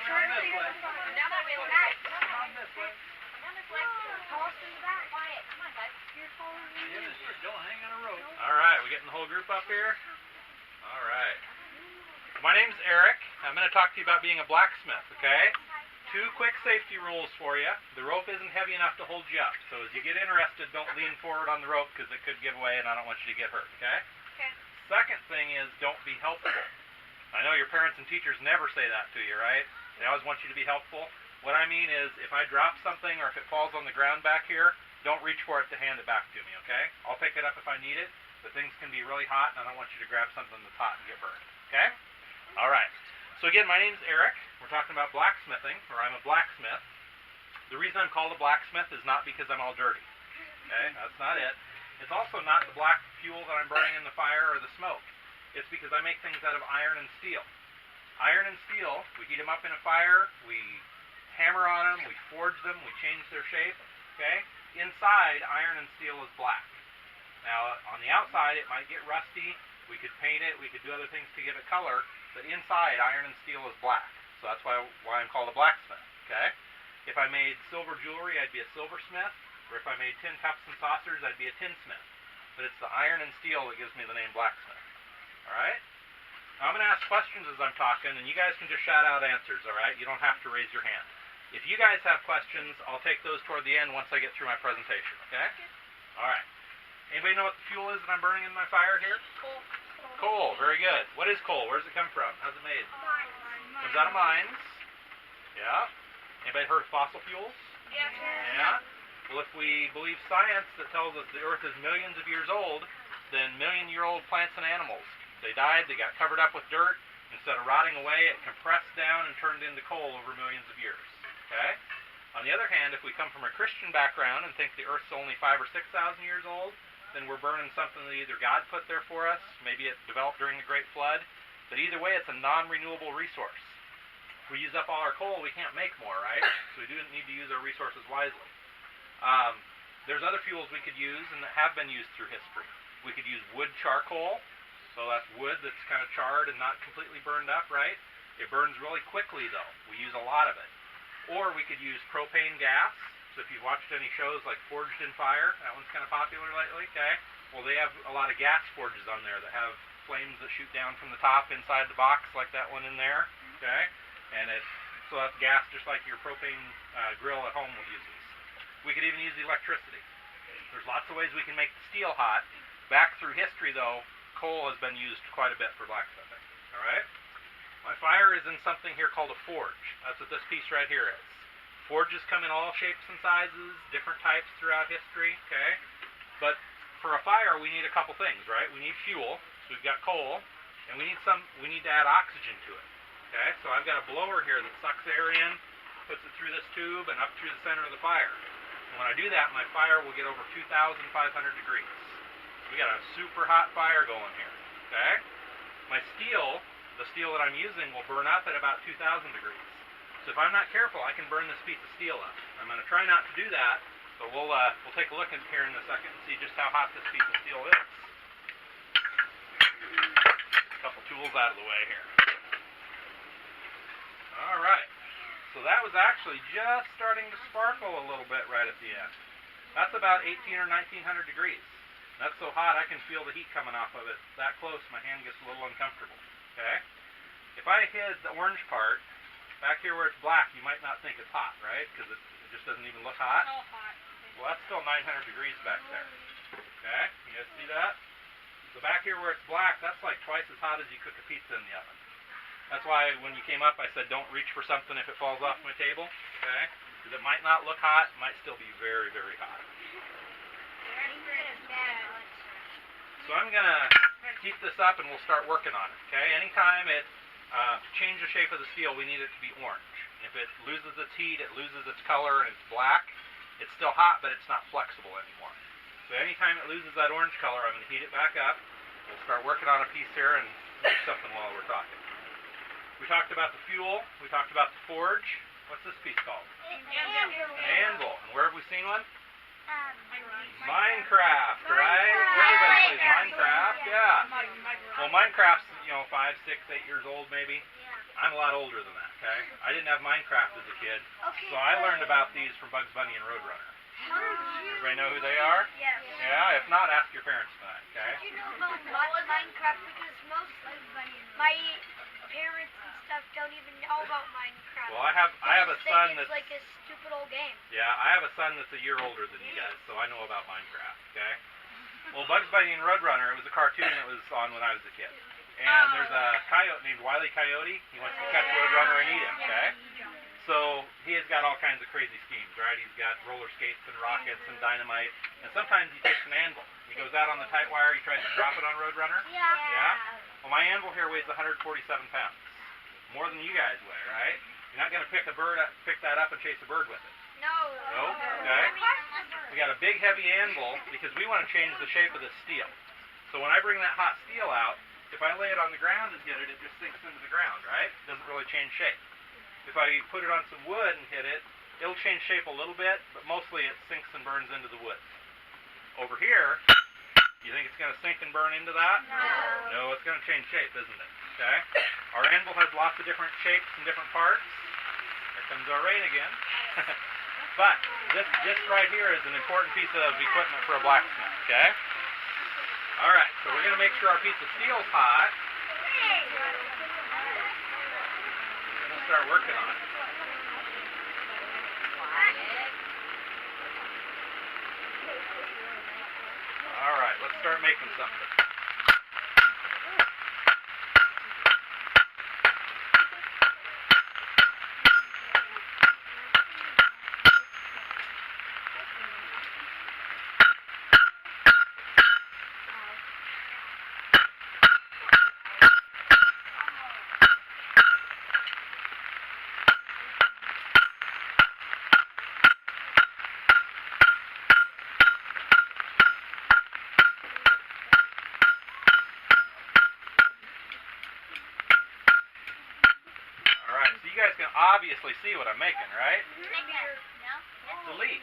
Down that way, guys. Come on this way. Come on this way. Tallest in the back. Quiet. Come on, guys. You're taller than me. Don't hang on a rope. All right, we getting the whole group up here? All right. My name's Eric. I'm going to talk to you about being a blacksmith, okay? 2 quick safety rules for you. The rope isn't heavy enough to hold you up, so as you get interested, don't lean forward on the rope because it could give away and I don't want you to get hurt, okay? Okay. Second thing is don't be helpful. I know your parents and teachers never say that to you, right? They always want you to be helpful. What I mean is if I drop something or if it falls on the ground back here, don't reach for it to hand it back to me, okay? I'll pick it up if I need it, but things can be really hot and I don't want you to grab something that's hot and get burned, okay? All right. So again, my name's Eric. We're talking about blacksmithing, or I'm a blacksmith. The reason I'm called a blacksmith is not because I'm all dirty, okay? That's not it. It's also not the black fuel that I'm burning in the fire or the smoke. It's because I make things out of iron and steel. Iron and steel, we heat them up in a fire, we hammer on them, we forge them, we change their shape, okay? Inside, iron and steel is black. Now, on the outside, it might get rusty. We could paint it, we could do other things to give it color, but inside, iron and steel is black. So that's why I'm called a blacksmith, okay? If I made silver jewelry, I'd be a silversmith, or if I made tin cups and saucers, I'd be a tinsmith. But it's the iron and steel that gives me the name blacksmith, all right? Now, I'm going to ask questions as I'm talking, and you guys can just shout out answers, all right? You don't have to raise your hand. If you guys have questions, I'll take those toward the end once I get through my presentation, okay? All right. Anybody know what the fuel is that I'm burning in my fire here? Coal. Coal, very good. What is coal? Where does it come from? How's it made? Comes out of mines. Yeah. Anybody heard of fossil fuels? Yeah. Well, if we believe science that tells us the Earth is millions of years old, then million-year-old plants and animals. They died, they got covered up with dirt. Instead of rotting away, it compressed down and turned into coal over millions of years. Okay? On the other hand, if we come from a Christian background and think the Earth's only 5,000 or 6,000 years old, then we're burning something that either God put there for us, maybe it developed during the Great Flood, but either way, it's a non-renewable resource. If we use up all our coal, we can't make more, right? So we do need to use our resources wisely. There's other fuels we could use and that have been used through history. We could use wood charcoal, so that's wood that's kind of charred and not completely burned up, right? It burns really quickly, though. We use a lot of it. Or we could use propane gas. So if you've watched any shows like Forged in Fire, that one's kind of popular lately, okay? Well, they have a lot of gas forges on there that have flames that shoot down from the top inside the box, like that one in there, okay? And so that's gas just like your propane grill at home will use these. We could even use electricity. There's lots of ways we can make the steel hot. Back through history, though, coal has been used quite a bit for blacksmithing, all right? My fire is in something here called a forge. That's what this piece right here is. Forges come in all shapes and sizes, different types throughout history, okay? But for a fire, we need a couple things, right? We need fuel, so we've got coal, and we need to add oxygen to it, okay? So I've got a blower here that sucks air in, puts it through this tube and up through the center of the fire. And when I do that, my fire will get over 2,500 degrees. We got a super hot fire going here, okay? My steel, the steel that I'm using, will burn up at about 2,000 degrees. So if I'm not careful, I can burn this piece of steel up. I'm going to try not to do that, but we'll take a look in here in a second and see just how hot this piece of steel is. A couple tools out of the way here. All right. So that was actually just starting to sparkle a little bit right at the end. That's about 1,800 or 1,900 degrees. That's so hot I can feel the heat coming off of it. That close, my hand gets a little uncomfortable. Okay? If I hid the orange part, back here where it's black, you might not think it's hot, right? Because it just doesn't even look hot. All hot. Well, that's still 900 degrees back there. Okay? You guys see that? So back here where it's black, that's like twice as hot as you cook a pizza in the oven. That's why when you came up, I said don't reach for something if it falls off my table. Okay? Because it might not look hot, it might still be very, very hot. So I'm going to heat this up and we'll start working on it. Okay? Anytime it change the shape of the steel, we need it to be orange. If it loses its heat, it loses its color, and it's black, it's still hot, but it's not flexible anymore. So anytime it loses that orange color, I'm going to heat it back up. We'll start working on a piece here and make something while we're talking. We talked about the fuel. We talked about the forge. What's this piece called? An anvil. And where have we seen one? Minecraft, right? Everybody plays Minecraft, yeah. Well, Minecraft's, 5, 6, 8 years old maybe. I'm a lot older than that, okay? I didn't have Minecraft as a kid, Okay. so I learned about these from Bugs Bunny and Roadrunner. How did you? Everybody know who they are? Yes. Yeah, if not, ask your parents tonight, okay? Did you know about Minecraft? Because most my parents and stuff don't even know about Minecraft. Well, I have a son It's that's like a stupid old game. yeah, I have a son that's a year older than you guys, so I know about Minecraft, okay? Well, Bugs Bunny and Roadrunner, it was a cartoon that was on when I was a kid. And there's a coyote named Wile E. Coyote. He wants to catch Roadrunner and eat him, okay? So he has got all kinds of crazy schemes, right? He's got roller skates and rockets and dynamite. And sometimes he takes an anvil. He goes out on the tight wire, he tries to drop it on Roadrunner. Yeah? Well, my anvil here weighs 147 pounds. More than you guys weigh, right? You're not going to pick that up and chase a bird with it. No. Nope, okay? We got a big heavy anvil because we want to change the shape of this steel. So when I bring that hot steel out, if I lay it on the ground and hit it, it just sinks into the ground, right? It doesn't really change shape. If I put it on some wood and hit it, it'll change shape a little bit, but mostly it sinks and burns into the wood. Over here, you think it's going to sink and burn into that? No. No, it's going to change shape, isn't it? Okay? Our anvil has lots of different shapes and different parts. There comes our rain again. But this right here is an important piece of equipment for a blacksmith, okay? All right, so we're going to make sure our piece of steel's hot. We'll start working on it. All right, let's start making something. You guys can obviously see what I'm making, right? It's a leaf.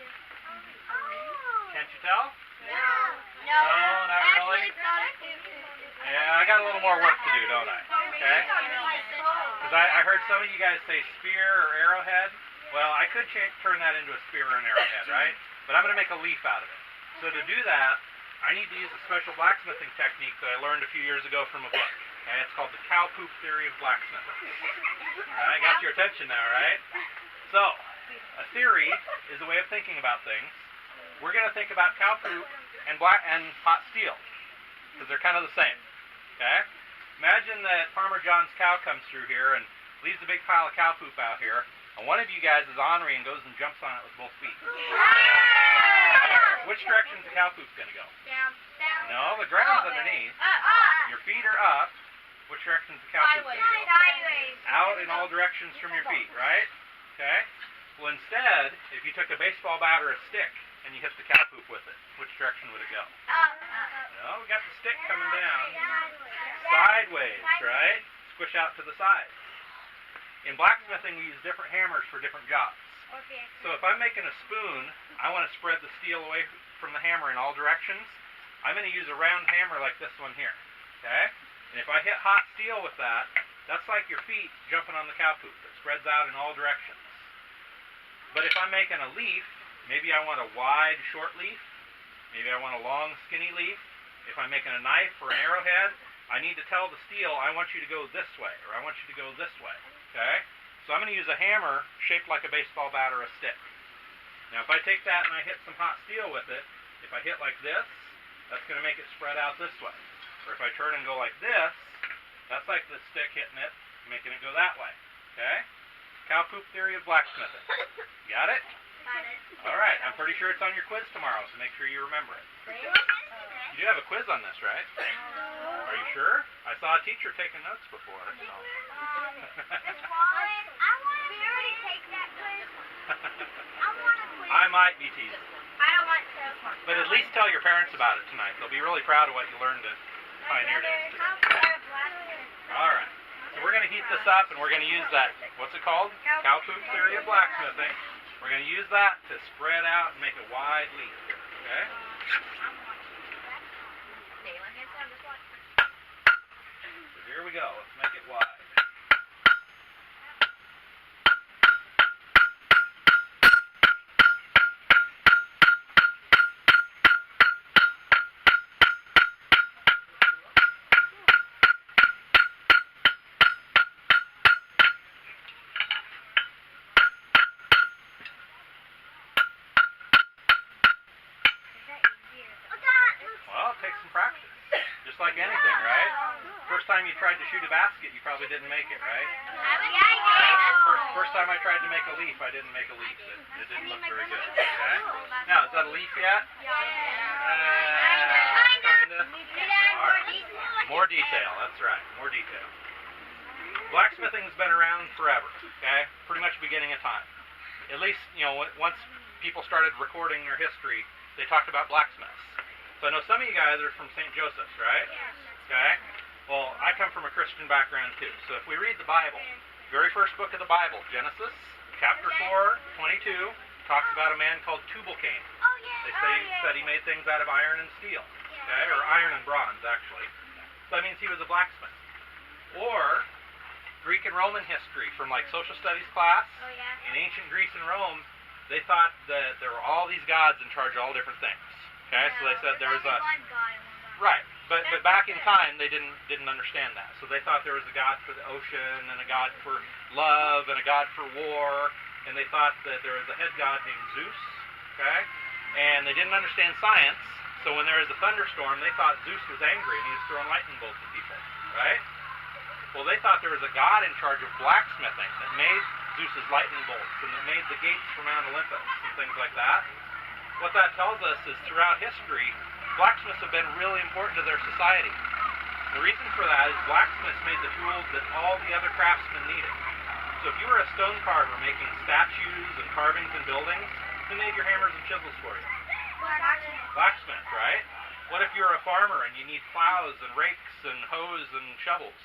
Can't you tell? No, not really? Yeah, I got a little more work to do, don't I? Okay? Because I heard some of you guys say spear or arrowhead. Well, I could turn that into a spear or an arrowhead, right? But I'm going to make a leaf out of it. So to do that, I need to use a special blacksmithing technique that I learned a few years ago from a book. Okay, it's called the cow poop theory of blacksmithing. Alright, got your attention now, right? So, a theory is a way of thinking about things. We're going to think about cow poop and hot steel, because they're kind of the same. Okay? Imagine that Farmer John's cow comes through here and leaves a big pile of cow poop out here, and one of you guys is ornery and goes and jumps on it with both feet. Which direction is the cow poop going to go? Down. No, the ground's underneath. Your feet are up. Which direction is the cow poop going to go? Sideways. Out in all directions from your feet, right? Okay? Well, instead, if you took a baseball bat or a stick and you hit the cow poop with it, which direction would it go? No, we got the stick coming down. Sideways, right? Squish out to the side. In blacksmithing, we use different hammers for different jobs. Okay. So if I'm making a spoon, I want to spread the steel away from the hammer in all directions. I'm going to use a round hammer like this one here. Okay? And if I hit hot steel with that, that's like your feet jumping on the cow poop. It spreads out in all directions. But if I'm making a leaf, maybe I want a wide, short leaf. Maybe I want a long, skinny leaf. If I'm making a knife or an arrowhead, I need to tell the steel, I want you to go this way, or I want you to go this way. Okay? So I'm going to use a hammer shaped like a baseball bat or a stick. Now if I take that and I hit some hot steel with it, if I hit like this, that's going to make it spread out this way. Or if I turn and go like this, that's like the stick hitting it, making it go that way. Okay? Cow poop theory of blacksmithing. Got it? Got it. Alright, I'm pretty sure it's on your quiz tomorrow, so make sure you remember it. You do have a quiz on this, right? Are you sure? I saw a teacher taking notes before. So. I want to take that quiz. I want a quiz. I might be teasing. I don't want to. But at least tell your parents about it tonight. They'll be really proud of what you learned at Pioneer Days. Alright. So we're going to heat this up and we're going to use that, what's it called? Cow poop theory of blacksmithing. We're going to use that to spread out and make a wide leaf here. Okay? So here we go. Let's make it wide. tried to shoot a basket, you probably didn't make it, right? Yeah, First time I tried to make a leaf, I didn't make a leaf. It didn't look very good. Okay? Now, is that a leaf yet? Kinda. More detail, that's right. More detail. Blacksmithing's been around forever, okay? Pretty much beginning of time. At least, once people started recording their history, they talked about blacksmiths. So I know some of you guys are from St. Joseph's, right? Okay? Well, I come from a Christian background too. So if we read the Bible, very first book of the Bible, Genesis, chapter 4, 22, talks about a man called Tubal-Cain. They said he made things out of iron and steel, okay? Or iron and bronze, actually. So that means he was a blacksmith. Or Greek and Roman history from like social studies class. In ancient Greece and Rome, they thought that there were all these gods in charge of all different things. Okay, so they said there was a right, but back in time they didn't understand that. So they thought there was a god for the ocean and a god for love and a god for war, and they thought that there was a head god named Zeus. Okay, and they didn't understand science. So when there was a thunderstorm, they thought Zeus was angry and he was throwing lightning bolts at people. Right? Well, they thought there was a god in charge of blacksmithing that made Zeus's lightning bolts and that made the gates for Mount Olympus and things like that. What that tells us is throughout history, blacksmiths have been really important to their society. The reason for that is blacksmiths made the tools that all the other craftsmen needed. So if you were a stone carver making statues and carvings and buildings, who made your hammers and chisels for you? Blacksmith, right? What if you're a farmer and you need plows and rakes and hoes and shovels?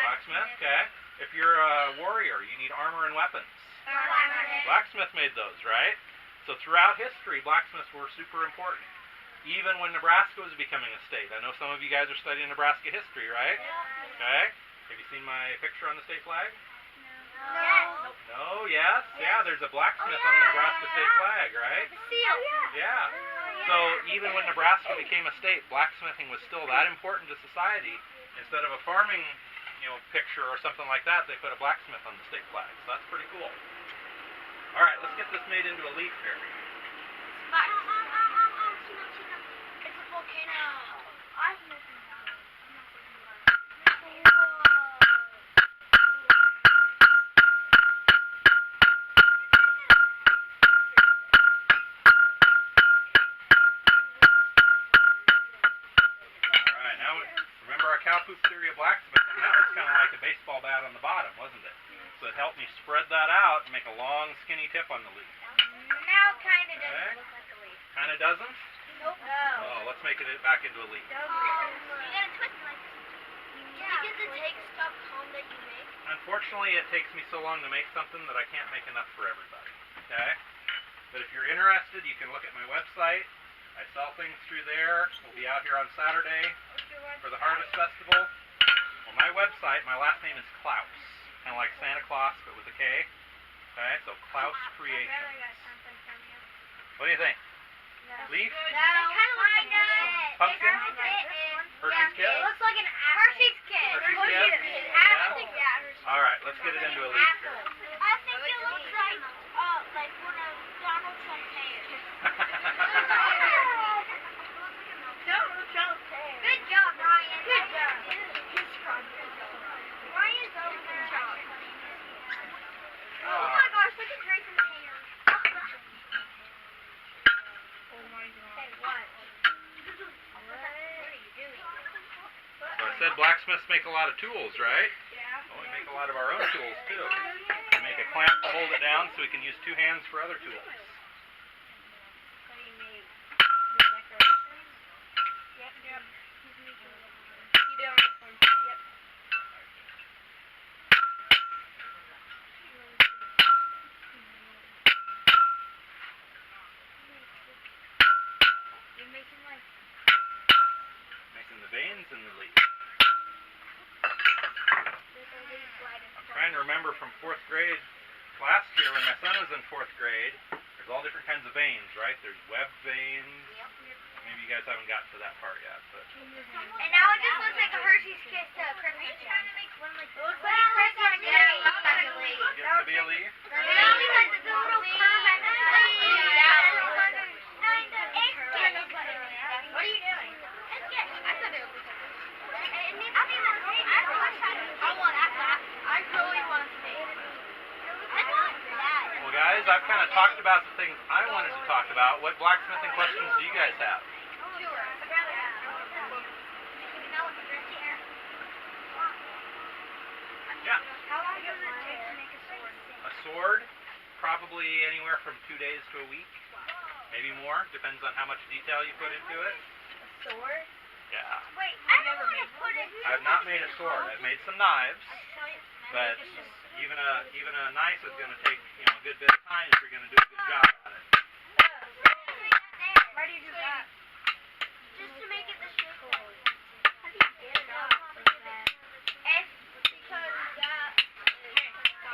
Blacksmith, okay. If you're a warrior, you need armor and weapons. Blacksmith made those, right? So throughout history, blacksmiths were super important. Even when Nebraska was becoming a state. I know some of you guys are studying Nebraska history, right? Okay. Have you seen my picture on the state flag? No, yes? Yeah, there's a blacksmith on the Nebraska state flag, right? Yeah. So even when Nebraska became a state, blacksmithing was still that important to society. Instead of a farming, picture or something like that, they put a blacksmith on the state flag. So that's pretty cool. All right, let's get this made into a leaf here. It's a volcano. I've never cow poop theory of blacksmithing, that was kind of like a baseball bat on the bottom, wasn't it? So it helped me spread that out and make a long, skinny tip on the leaf. Now it kind of doesn't look like a leaf. Kind of doesn't? Nope. Oh, let's make it back into a leaf. You gotta twist it like this. Because it takes stuff home that you make. Unfortunately, it takes me so long to make something that I can't make enough for everybody. Okay? But if you're interested, you can look at my website. I sell things through there. We'll be out here on Saturday for the Harvest Festival. Well, my website, my last name is Klaus. Kind of like Santa Claus, but with a K. Okay, so Klaus Creations. What do you think? Leaf? No, Pumpkin? Hershey's Kiss? It looks like an Hershey's Kiss. Hershey's Kiss? Yeah. All right, let's get it into a leaf here. I think it looks like one of Donald Trump's hairs. Good job, Ryan. Good job. Ryan's over there. Oh my gosh, look at Grayson's hair. Oh my god. Hey, what? What are you doing? So I said blacksmiths make a lot of tools, right? Yeah. Well, we make a lot of our own tools, too. We make a clamp to hold it down so we can use two hands for other tools. So you made the decorations? Yep. You did on this one. Yep. You're making like... Making the veins in the leaf. There's a leaf right in I'm trying to remember from 4th grade. Last year when my son was in 4th grade, there's all different kinds of veins, right? There's webbed veins. Maybe you guys haven't gotten to that part yet, but... And now it just looks like a Hershey's Kiss to a Christmas tree. It looks like a Christmas tree. Getting to be a leaf? Because the little curve at the What are you doing? I thought it was... guys, I've kind of talked about the things I wanted to talk about. What blacksmithing questions do you guys have? Yeah. How long does it take to make a sword? A sword, probably anywhere from 2 days to a week. Maybe more. Depends on how much detail you put into it. A sword? Yeah. Wait, I never put it. I've not made a sword. I've made some knives, but even a knife is going to take a good bit of time if you're going to do a good job at it. Why do you do that? Just to make it the shape. How do you get it up like that? It's because that.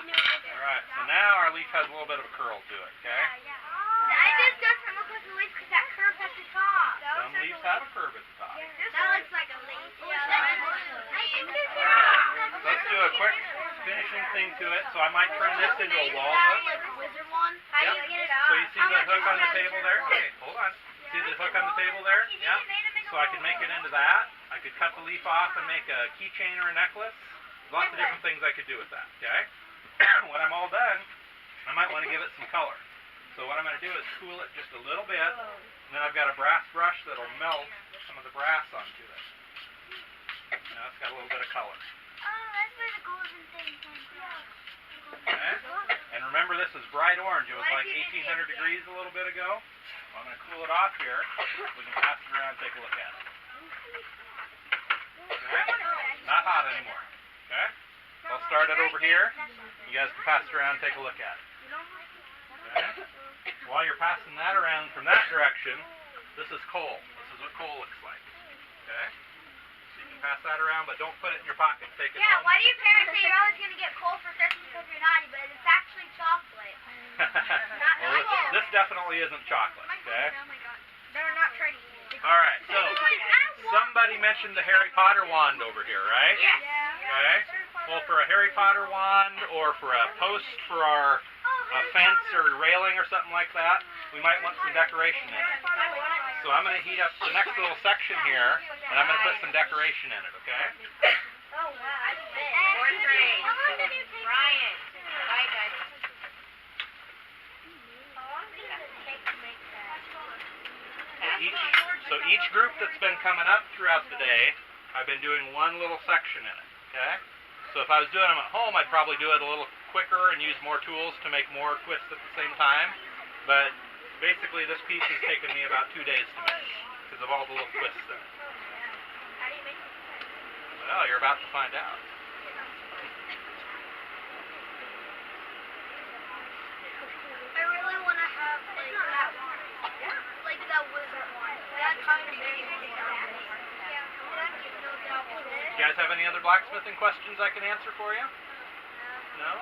All right. So now our leaf has a little bit of a curl to it. Okay. I just got some of the leaf because that curve at the top. Some leaves have a curve at the top. That looks like a leaf. Let's do a quick finishing thing to it. So I might turn this into a wall hook. Wizard one? How do you get it up? So you see the hook on the table there? Okay, hold on. See the hook on the table there? Yeah. So I can make it into that. I could cut the leaf off and make a keychain or a necklace. Lots of different things I could do with that. Okay. When I'm all done, I might want to give it some color. So what I'm going to do is cool it just a little bit, and then I've got a brass brush that'll melt some of the brass onto it. Now it's got a little bit of color. Oh, that's where the golden thing came from. Okay? And remember, this is bright orange. It was like 1800 degrees a little bit ago. I'm going to cool it off here. We can pass it around and take a look at it. Okay? Not hot anymore. Okay? I'll start it over here. You guys can pass it around and take a look at it. Okay? While you're passing that around from that direction, this is coal. This is what coal looks like. Okay? So you can pass that around, but don't put it in your pocket. Take it home. Why do your parents say you're always going to get coal for Christmas because you're naughty, but it's actually chocolate? Well, this definitely isn't chocolate. Okay? Better not try to eat it. All right. So somebody mentioned the Harry Potter wand over here, right? Yes. Okay. Well, for a Harry Potter wand or for a post for our fence or railing or something like that, we might want some decoration in it. So I'm going to heat up the next little section here, and I'm going to put some decoration in it, okay? Oh, wow. That's big. Fourth grade. Ryan. Bye, guys. How long does it take to make that? So each group that's been coming up throughout the day, I've been doing one little section in it, okay? So if I was doing them at home, I'd probably do it a little quicker and use more tools to make more twists at the same time. But basically this piece has taken me about 2 days to make because of all the little twists in it. How do you make it? Well, you're about to find out. I really want to have like that wizard one. That kind of big. You guys have any other blacksmithing questions I can answer for you? No?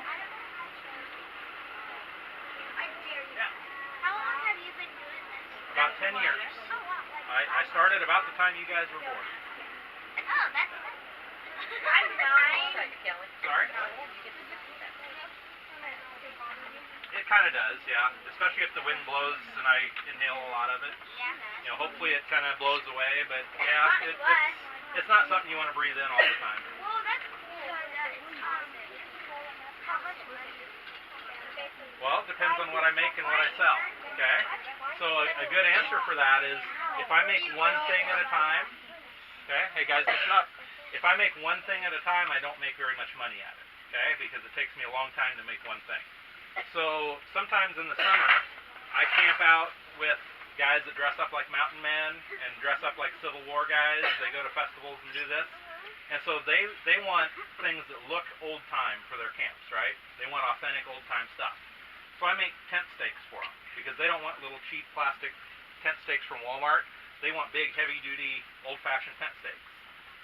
Yeah. How long have you been doing this? About 10 years. Oh, wow. I started about the time you guys were born. Oh, that's I'm 9. Sorry? It kind of does, yeah. Especially if the wind blows and I inhale a lot of it. Yeah. Hopefully it kind of blows away, but yeah, it's not something you want to breathe in all the time. Well, that's cool. How much money? Well, it depends on what I make and what I sell, okay? So a good answer for that is if I make one thing at a time, okay? Hey guys, listen up. If I make one thing at a time, I don't make very much money at it, okay? Because it takes me a long time to make one thing. So sometimes in the summer, I camp out with guys that dress up like mountain men and dress up like Civil War guys. They go to festivals and do this. And so they want things that look old time for their camps, right? They want authentic old time stuff. So I make tent stakes for them because they don't want little cheap plastic tent stakes from Walmart. They want big, heavy-duty, old-fashioned tent stakes.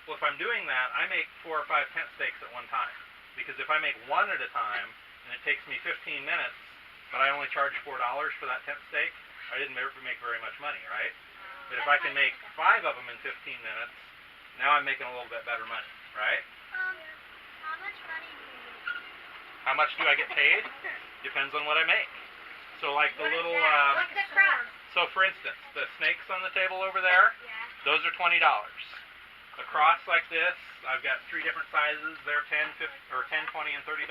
Well, if I'm doing that, I make 4 or 5 tent stakes at one time. Because if I make one at a time, and it takes me 15 minutes, but I only charge $4 for that tent stake, I didn't make very much money, right? But if I can make 5 of them in 15 minutes, now I'm making a little bit better money, right? How much money do you make? How much do I get paid? Depends on what I make. So like the little, What's the cross? so for instance, the snakes on the table over there, those are $20. A cross like this, I've got 3 different sizes. They're $10, $20, and $30.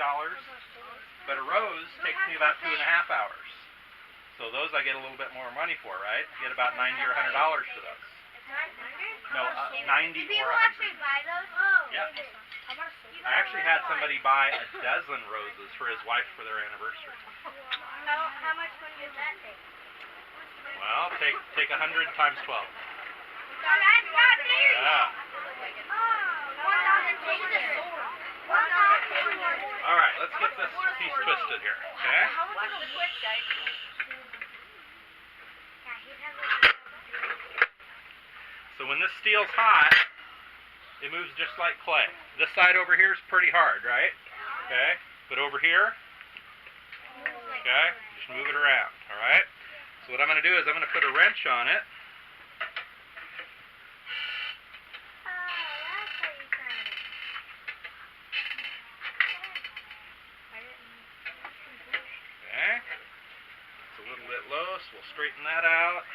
but a rose takes me about 2.5 hours. So those I get a little bit more money for, right? I get about $90 or $100 for those. No, 90 Do people or 100. actually buy those? Oh. Yeah. I actually had somebody buy a dozen roses for his wife for their anniversary. How much money does that take? Well, take 100 times 12. Yeah. All right, let's get this piece twisted here, okay? So when this steel's hot, it moves just like clay. This side over here is pretty hard, right? Okay, but over here, okay, just move it around, all right? So what I'm going to do is I'm going to put a wrench on it. Okay, it's a little bit low, so we'll straighten that out.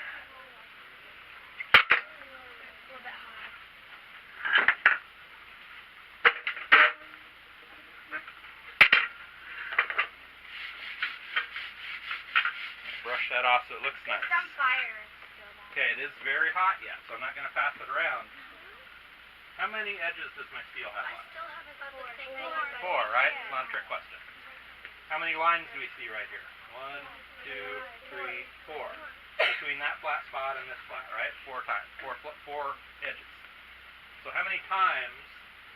Brush that off so it looks nice. It's on fire. Okay, it is very hot yet, so I'm not going to pass it around. How many edges does my steel have on it? Still have about the same thing. 4, right? It's not a trick question. How many lines do we see right here? 1, 2, 3, 4. Between that flat spot and this flat, right? 4 times. 4 edges. So how many times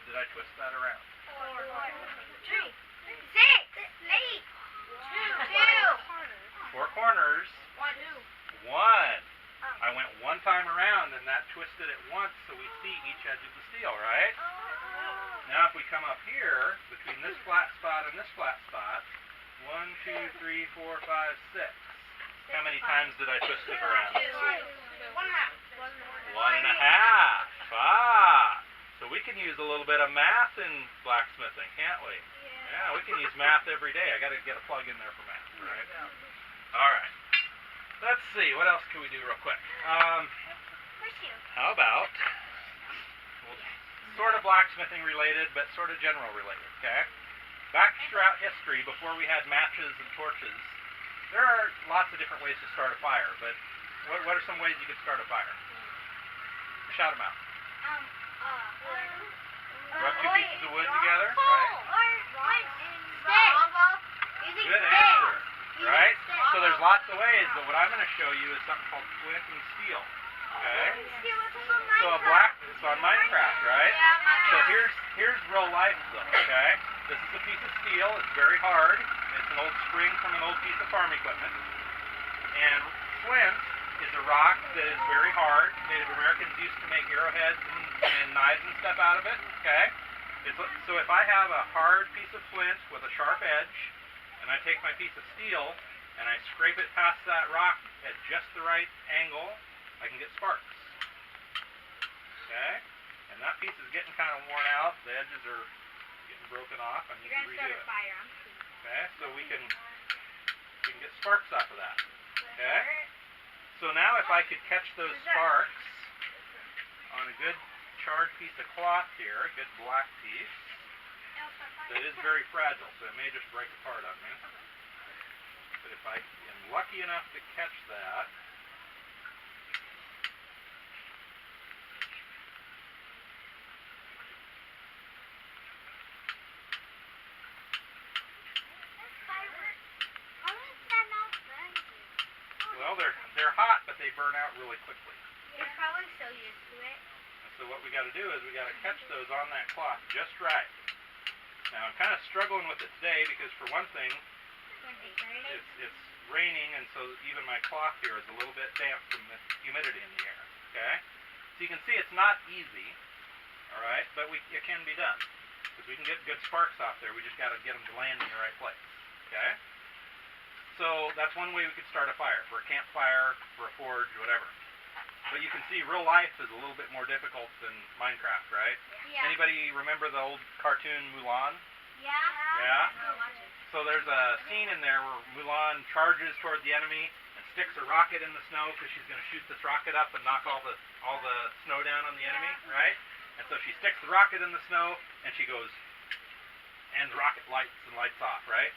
did I twist that around? 4, 2, 6, 8, 2. 4 corners. 1. I went 1 time around and that twisted it once so we see each edge of the steel, right? Now if we come up here, between this flat spot and this flat spot, 1, 2, 3, 4, 5, 6. How many times did I twist it around? 1.5. 1.5. Ah! So we can use a little bit of math in blacksmithing, can't we? Yeah, we can use math every day. I got to get a plug in there for math, right? All right. Let's see. What else can we do real quick? How about sort of blacksmithing related, but sort of general related, okay? Back throughout history, before we had matches and torches, there are lots of different ways to start a fire, but what are some ways you could start a fire? Shout them out. Rub 2 pieces of wood together, right? Good answer, right? So there's lots of ways, but what I'm going to show you is something called flint and steel, okay? So it's on Minecraft, right? So here's real life though, okay? This is a piece of steel, it's very hard, it's an old spring from an old piece of farm equipment, and flint is a rock that is very hard. Native Americans used to make arrowheads and knives and stuff out of it, okay? So if I have a hard piece of flint with a sharp edge, and I take my piece of steel, and I scrape it past that rock at just the right angle, I can get sparks, okay? And that piece is getting kind of worn out, the edges are getting broken off, I need to redo it. Okay, so we can get sparks off of that, okay? So now if I could catch those sparks on a good charred piece of cloth here, a good black piece, that is very fragile, so it may just break apart on me. But if I am lucky enough to catch that, well, they're hot, but they burn out really quickly. You're probably so used to it. And so what we got to do is we got to catch those on that cloth just right. Now I'm kind of struggling with it today because for one thing, it's raining, and so even my cloth here is a little bit damp from the humidity in the air. Okay, so you can see it's not easy. All right, but it can be done because we can get good sparks off there. We just got to get them to land in the right place. Okay. So that's one way we could start a fire, for a campfire, for a forge, whatever. But you can see real life is a little bit more difficult than Minecraft, right? Yeah. Anybody remember the old cartoon Mulan? Yeah. Yeah? So there's a scene in there where Mulan charges toward the enemy and sticks a rocket in the snow because she's going to shoot this rocket up and knock all the snow down on the enemy, right? And so she sticks the rocket in the snow and she goes, and the rocket lights off, right?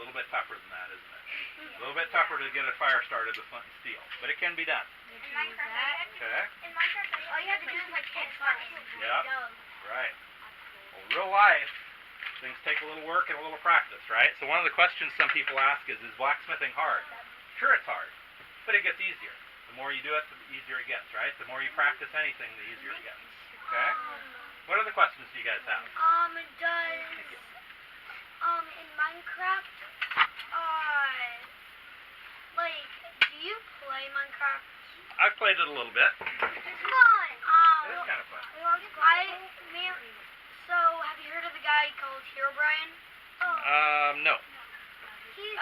little bit tougher than that, isn't it? A little bit tougher to get a fire started with flint and steel, but it can be done. In Minecraft, Okay? all you have to do is like hit buttons. Yep. Right. Well, real life, things take a little work and a little practice, right? So one of the questions some people ask is blacksmithing hard? Sure, it's hard, but it gets easier. The more you do it, the easier it gets, right? The more you practice anything, the easier it gets. Okay? What other questions do you guys have? In Minecraft, do you play Minecraft? I've played it a little bit. It's fun. It is kind of fun. So have you heard of the guy called Hero Brian? No.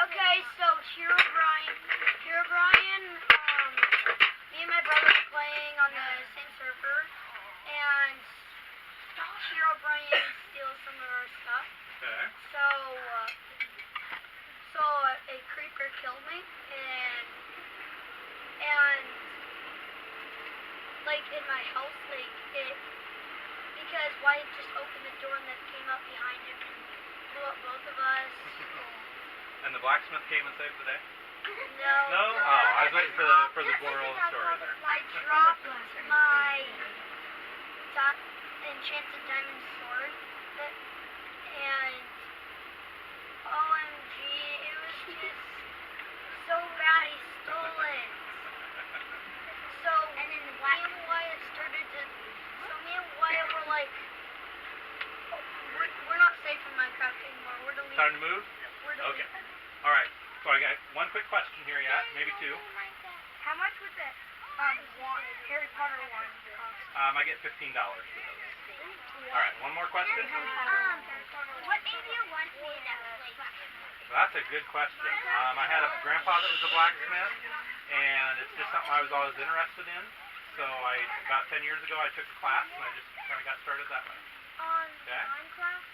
Okay, so Hero Brian, me and my brother were playing on the same server, and Hero Brian steals some of our stuff. Okay. So a creeper killed me, and like in my house, because Wyatt just opened the door and then came up behind him and blew up both of us. And the blacksmith came and saved the day? No. No? Oh, I was waiting for the moral of the story there. I dropped my enchanted diamond sword, and OMG, it was just so bad. He stole it. So me and Wyatt were like, we're not safe in Minecraft anymore. We're deleting. Time to move? We're deleting. Okay. All right. So I got one quick question here yet, maybe two. How much would the Harry Potter one cost? I get $15 for those. All right. One more question? What made you want me in that place? Well, that's a good question. I had a grandpa that was a blacksmith, and it's just something I was always interested in. So about 10 years ago, I took a class, and I just kind of got started that way. On Okay. Minecraft,